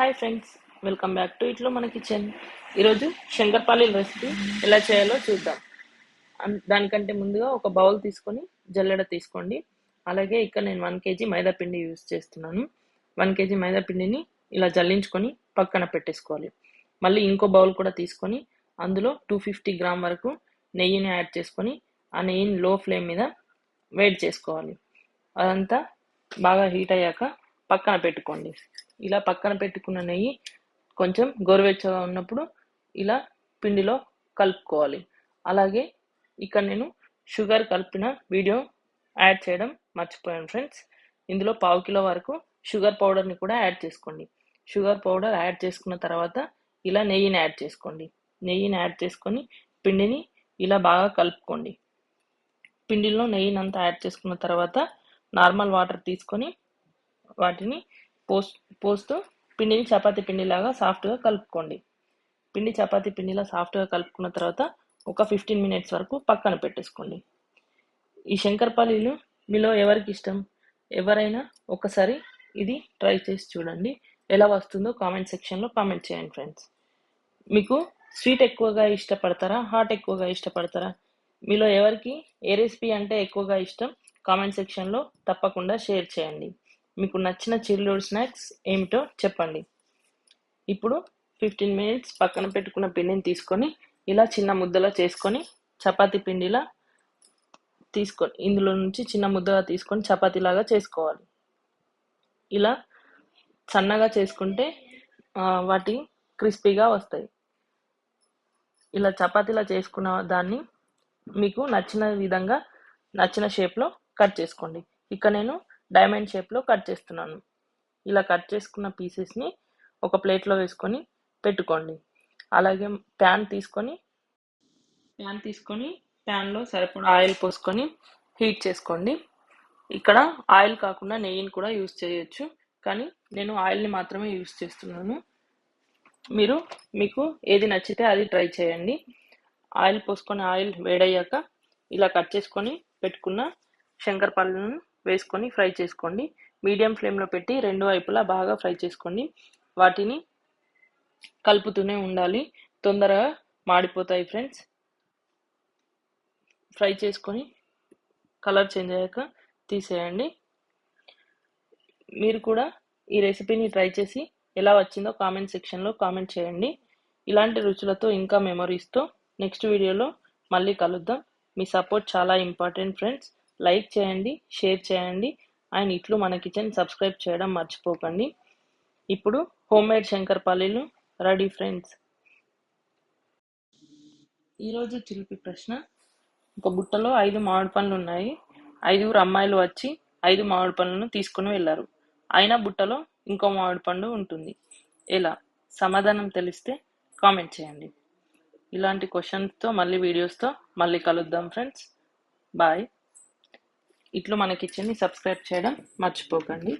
Hi friends, welcome back to ఇట్లో మన kitchen. ఈరోజు శంకర్పాలి రెసిపీ ఎలా చేయాలో చూద్దాం. దానికంటే ముందుగా ఒక బౌల్ తీసుకొని జల్లెడ తీసుకోండి. అలాగే ఇక్కడ నేను 1 kg మైదా పిండి యూజ్ చేస్తున్నాను. 1 kg మైదా పిండిని ఇలా జల్లించుకొని పక్కన పెట్టేసుకోవాలి. మళ్ళీ ఇంకో బౌల్ కూడా తీసుకొని అందులో 250 గ్రామ్ వరకు నెయ్యిని యాడ్ చేసుకొని ఆ నెయ్యిని లో ఫ్లేమ్ మీద వేడి చేసుకోవాలి. అదంతా బాగా హీట్ అయ్యాక పక్కన పెట్టుకోండి. ఇలా పక్కన పెట్టుకున్న నెయ్యి కొంచెం గోరువెచ్చగా ఉన్నప్పుడు ఇలా పిండిలో కలుపుకోవాలి. అలాగే ఇక్కడ నేను షుగర్ కలిపిన వీడియో యాడ్ చేయడం మర్చిపోయాను ఫ్రెండ్స్. ఇందులో 1/2 కిలో వరకు షుగర్ పౌడర్ని కూడా యాడ్ చేసుకోండి. షుగర్ పౌడర్ యాడ్ చేసుకున్న తర్వాత ఇలా నెయ్యిని యాడ్ చేసుకోండి. నెయ్యిని యాడ్ చేసుకొని పిండిని ఇలా బాగా కలుపుకోండి. పిండిలో నెయ్యినంతా యాడ్ చేసుకున్న తర్వాత నార్మల్ వాటర్ తీసుకొని వాటిని పోస్తూ పిండిని చపాతీ పిండిలాగా సాఫ్ట్గా కలుపుకోండి. పిండి చపాతీ పిండిలా సాఫ్ట్గా కలుపుకున్న తర్వాత ఒక 15 మినిట్స్ వరకు పక్కన పెట్టేసుకోండి. ఈ శంకర్పాలీలు మీలో ఎవరికి ఇష్టం? ఎవరైనా ఒకసారి ఇది ట్రై చేసి చూడండి. ఎలా వస్తుందో కామెంట్ సెక్షన్లో కామెంట్ చేయండి ఫ్రెండ్స్. మీకు స్వీట్ ఎక్కువగా ఇష్టపడతారా, హాట్ ఎక్కువగా ఇష్టపడతారా? మీలో ఎవరికి ఏ రెసిపీ అంటే ఎక్కువగా ఇష్టం కామెంట్ సెక్షన్లో తప్పకుండా షేర్ చేయండి. మీకు నచ్చిన చిల్లుడ్ స్నాక్స్ ఏమిటో చెప్పండి. ఇప్పుడు 15 మినిట్స్ పక్కన పెట్టుకున్న పిండిని తీసుకొని ఇలా చిన్న ముద్దలా చేసుకొని చపాతీ పిండిలా తీసుకొని ఇందులో నుంచి చిన్న ముద్దగా తీసుకొని చపాతీలాగా చేసుకోవాలి. ఇలా సన్నగా చేసుకుంటే వాటి క్రిస్పీగా వస్తాయి. ఇలా చపాతీలా చేసుకున్న దాన్ని మీకు నచ్చిన విధంగా నచ్చిన షేప్లో కట్ చేసుకోండి. ఇక్కడ నేను డైమండ్ షేప్లో కట్ చేస్తున్నాను. ఇలా కట్ చేసుకున్న పీసెస్ని ఒక ప్లేట్లో వేసుకొని పెట్టుకోండి. అలాగే ప్యాన్ తీసుకొని ప్యాన్లో సరిపడా ఆయిల్ పోసుకొని హీట్ చేసుకోండి. ఇక్కడ ఆయిల్ కాకుండా నెయ్యిని కూడా యూజ్ చేయొచ్చు, కానీ నేను ఆయిల్ని మాత్రమే యూజ్ చేస్తున్నాను. మీకు ఏది నచ్చితే అది ట్రై చేయండి. ఆయిల్ పోసుకొని ఆయిల్ వేడయ్యాక ఇలా కట్ చేసుకొని పెట్టుకున్న శంకర్పాలను వేసుకొని ఫ్రై చేసుకోండి. మీడియం ఫ్లేమ్లో పెట్టి రెండు వైపులా బాగా ఫ్రై చేసుకోండి. వాటిని కలుపుతూనే ఉండాలి, తొందరగా మాడిపోతాయి ఫ్రెండ్స్. ఫ్రై చేసుకొని కలర్ చేంజ్ అయ్యాక తీసేయండి. మీరు కూడా ఈ రెసిపీని ట్రై చేసి ఎలా వచ్చిందో కామెంట్ సెక్షన్లో కామెంట్ చేయండి. ఇలాంటి రుచులతో ఇంకా మెమరీస్తో నెక్స్ట్ వీడియోలో మళ్ళీ కలుద్దాం. మీ సపోర్ట్ చాలా ఇంపార్టెంట్ ఫ్రెండ్స్. లైక్ చేయండి, షేర్ చేయండి అండ్ ఇట్లు మన కిచెన్ సబ్స్క్రైబ్ చేయడం మర్చిపోకండి. ఇప్పుడు హోమ్మేడ్ శంకర్పాలీలు రెడీ ఫ్రెండ్స్. ఈరోజు చిలిపి ప్రశ్న: ఒక బుట్టలో 5 మామిడి పండ్లు ఉన్నాయి. 5 అమ్మాయిలు వచ్చి 5 మామిడి పండ్లను తీసుకుని వెళ్ళారు. అయినా బుట్టలో ఇంకో మామిడి పండు ఉంటుంది. ఎలా? సమాధానం తెలిస్తే కామెంట్ చేయండి. ఇలాంటి క్వశ్చన్స్తో వీడియోస్తో మళ్ళీ కలుద్దాం ఫ్రెండ్స్. బాయ్. ఇట్లు మన కిచెన్ని సబ్స్క్రైబ్ చేయడం మర్చిపోకండి.